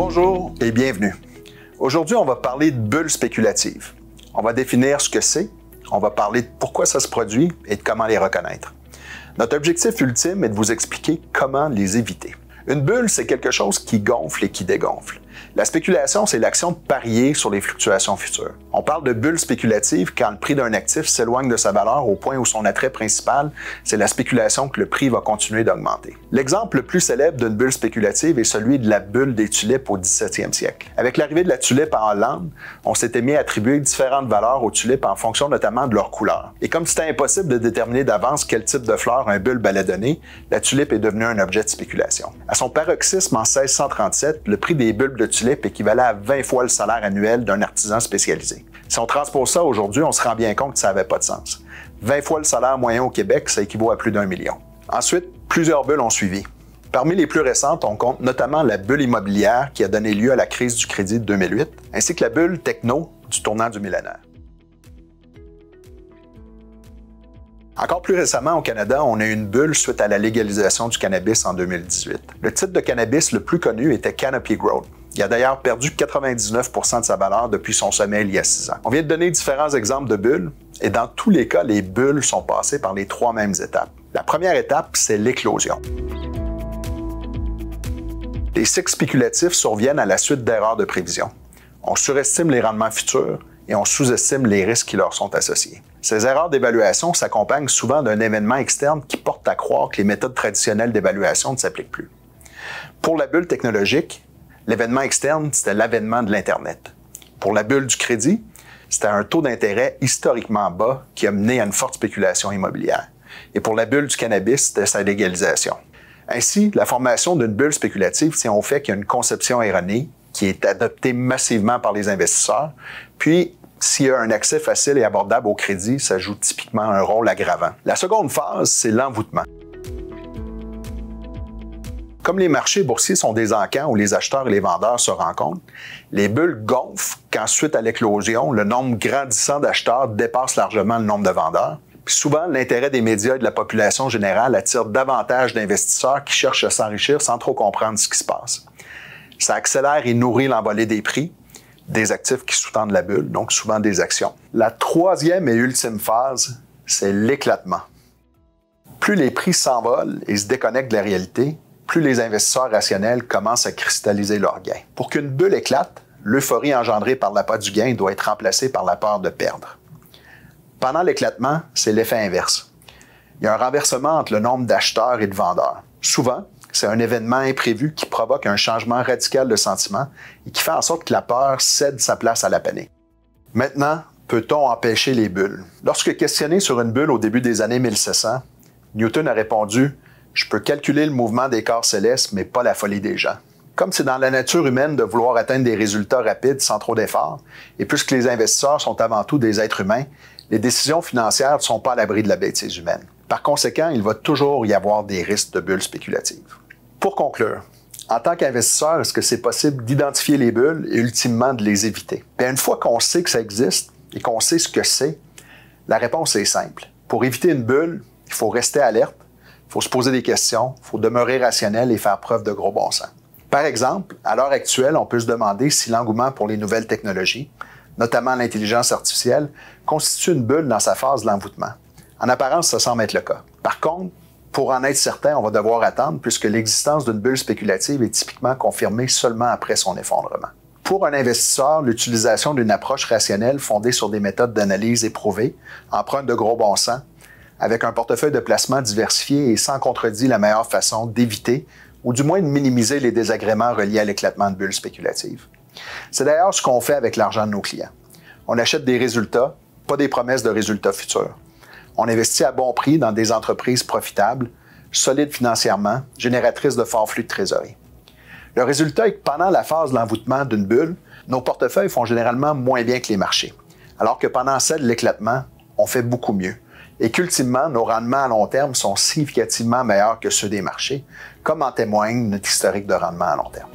Bonjour et bienvenue. Aujourd'hui, on va parler de bulles spéculatives. On va définir ce que c'est, on va parler de pourquoi ça se produit et de comment les reconnaître. Notre objectif ultime est de vous expliquer comment les éviter. Une bulle, c'est quelque chose qui gonfle et qui dégonfle. La spéculation, c'est l'action de parier sur les fluctuations futures. On parle de bulle spéculative quand le prix d'un actif s'éloigne de sa valeur au point où son attrait principal, c'est la spéculation que le prix va continuer d'augmenter. L'exemple le plus célèbre d'une bulle spéculative est celui de la bulle des tulipes au 17e siècle. Avec l'arrivée de la tulipe en Hollande, on s'était mis à attribuer différentes valeurs aux tulipes en fonction notamment de leur couleur. Et comme c'était impossible de déterminer d'avance quel type de fleur un bulbe allait donner, la tulipe est devenue un objet de spéculation. À son paroxysme en 1637, le prix des bulbes de tulipe équivalait à 20 fois le salaire annuel d'un artisan spécialisé. Si on transpose ça aujourd'hui, on se rend bien compte que ça n'avait pas de sens. 20 fois le salaire moyen au Québec, ça équivaut à plus d'1 million. Ensuite, plusieurs bulles ont suivi. Parmi les plus récentes, on compte notamment la bulle immobilière qui a donné lieu à la crise du crédit de 2008, ainsi que la bulle techno du tournant du millénaire. Encore plus récemment, au Canada, on a eu une bulle suite à la légalisation du cannabis en 2018. Le type de cannabis le plus connu était Canopy Growth. Il a d'ailleurs perdu 99% de sa valeur depuis son sommet il y a 6 ans. On vient de donner différents exemples de bulles, et dans tous les cas, les bulles sont passées par les 3 mêmes étapes. La première étape, c'est l'éclosion. Les cycles spéculatifs surviennent à la suite d'erreurs de prévision. On surestime les rendements futurs et on sous-estime les risques qui leur sont associés. Ces erreurs d'évaluation s'accompagnent souvent d'un événement externe qui porte à croire que les méthodes traditionnelles d'évaluation ne s'appliquent plus. Pour la bulle technologique, l'événement externe, c'était l'avènement de l'Internet. Pour la bulle du crédit, c'était un taux d'intérêt historiquement bas qui a mené à une forte spéculation immobilière. Et pour la bulle du cannabis, c'était sa légalisation. Ainsi, la formation d'une bulle spéculative tient au fait qu'il y a une conception erronée qui est adoptée massivement par les investisseurs, puis s'il y a un accès facile et abordable au crédit, ça joue typiquement un rôle aggravant. La seconde phase, c'est l'envoûtement. Comme les marchés boursiers sont des encans où les acheteurs et les vendeurs se rencontrent, les bulles gonflent quand, suite à l'éclosion, le nombre grandissant d'acheteurs dépasse largement le nombre de vendeurs. Puis souvent, l'intérêt des médias et de la population générale attire davantage d'investisseurs qui cherchent à s'enrichir sans trop comprendre ce qui se passe. Ça accélère et nourrit l'envolée des prix, des actifs qui sous-tendent la bulle, donc souvent des actions. La troisième et ultime phase, c'est l'éclatement. Plus les prix s'envolent et se déconnectent de la réalité, plus les investisseurs rationnels commencent à cristalliser leurs gains. Pour qu'une bulle éclate, l'euphorie engendrée par l'appât du gain doit être remplacée par la peur de perdre. Pendant l'éclatement, c'est l'effet inverse. Il y a un renversement entre le nombre d'acheteurs et de vendeurs. Souvent, c'est un événement imprévu qui provoque un changement radical de sentiment et qui fait en sorte que la peur cède sa place à la panique. Maintenant, peut-on empêcher les bulles? Lorsque questionné sur une bulle au début des années 1700, Newton a répondu « Je peux calculer le mouvement des corps célestes, mais pas la folie des gens. » Comme c'est dans la nature humaine de vouloir atteindre des résultats rapides sans trop d'efforts, et puisque les investisseurs sont avant tout des êtres humains, les décisions financières ne sont pas à l'abri de la bêtise humaine. Par conséquent, il va toujours y avoir des risques de bulles spéculatives. Pour conclure, en tant qu'investisseur, est-ce que c'est possible d'identifier les bulles et ultimement de les éviter? Bien, une fois qu'on sait que ça existe et qu'on sait ce que c'est, la réponse est simple. Pour éviter une bulle, il faut rester alerte, il faut se poser des questions, il faut demeurer rationnel et faire preuve de gros bon sens. Par exemple, à l'heure actuelle, on peut se demander si l'engouement pour les nouvelles technologies, notamment l'intelligence artificielle, constitue une bulle dans sa phase de l'envoûtement. En apparence, ça semble être le cas. Par contre, pour en être certain, on va devoir attendre puisque l'existence d'une bulle spéculative est typiquement confirmée seulement après son effondrement. Pour un investisseur, l'utilisation d'une approche rationnelle fondée sur des méthodes d'analyse éprouvées emprunte de gros bon sens, avec un portefeuille de placement diversifié et sans contredit la meilleure façon d'éviter ou du moins de minimiser les désagréments reliés à l'éclatement de bulles spéculatives. C'est d'ailleurs ce qu'on fait avec l'argent de nos clients. On achète des résultats, pas des promesses de résultats futurs. On investit à bon prix dans des entreprises profitables, solides financièrement, génératrices de forts flux de trésorerie. Le résultat est que pendant la phase de l'envoûtement d'une bulle, nos portefeuilles font généralement moins bien que les marchés, alors que pendant celle de l'éclatement, on fait beaucoup mieux. Et qu'ultimement, nos rendements à long terme sont significativement meilleurs que ceux des marchés, comme en témoigne notre historique de rendement à long terme.